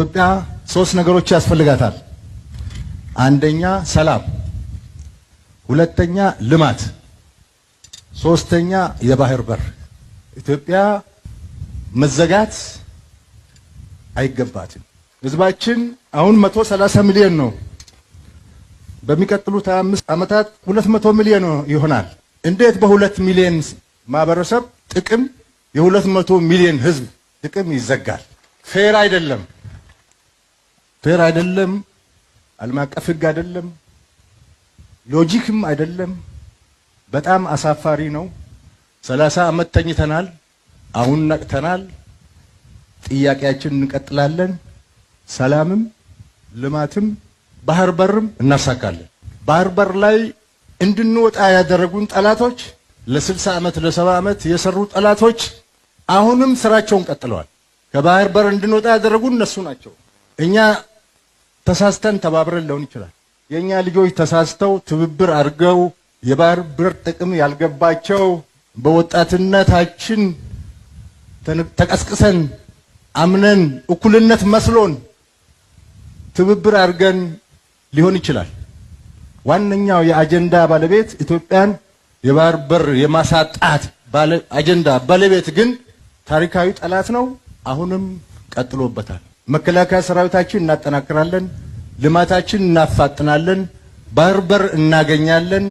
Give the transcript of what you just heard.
ኢትዮጵያ ሶስት ነገሮች ያስፈልጋታል። አንደኛ ሰላም፣ ሁለተኛ ልማት፣ ሶስተኛ የባህር በር። ኢትዮጵያ መዘጋት አይገባትም። ህዝባችን አሁን 130 ሚሊዮን ነው። በሚቀጥሉት 25 ዓመታት 200 ሚሊዮን ይሆናል። እንዴት በ2 ሚሊዮን ማህበረሰብ ጥቅም የ200 ሚሊዮን ህዝብ ጥቅም ይዘጋል? ፌር አይደለም። ፌር አይደለም። ዓለም አቀፍ ህግ አይደለም። ሎጂክም አይደለም። በጣም አሳፋሪ ነው። 30 ዓመት ተኝተናል። አሁን ነቅተናል። ጥያቄያችንን እንቀጥላለን። ሰላምም ልማትም ባህር በርም እናሳካለን። ባህር በር ላይ እንድንወጣ ያደረጉን ጠላቶች ለ60 ዓመት ለ70 ዓመት የሰሩ ጠላቶች አሁንም ስራቸውን ቀጥለዋል። ከባህር በር እንድንወጣ ያደረጉን እነሱ ናቸው። እኛ ተሳስተን ተባብረን ሊሆን ይችላል። የኛ ልጆች ተሳስተው ትብብር አድርገው የባህር በር ጥቅም ያልገባቸው በወጣትነታችን ተቀስቅሰን አምነን እኩልነት መስሎን ትብብር አድርገን ሊሆን ይችላል። ዋነኛው የአጀንዳ ባለቤት ኢትዮጵያን የባህር በር የማሳጣት አጀንዳ ባለቤት ግን ታሪካዊ ጠላት ነው። አሁንም ቀጥሎበታል። መከላከያ ሰራዊታችን እናጠናክራለን፣ ልማታችን እናፋጥናለን፣ ባህር በር እናገኛለን።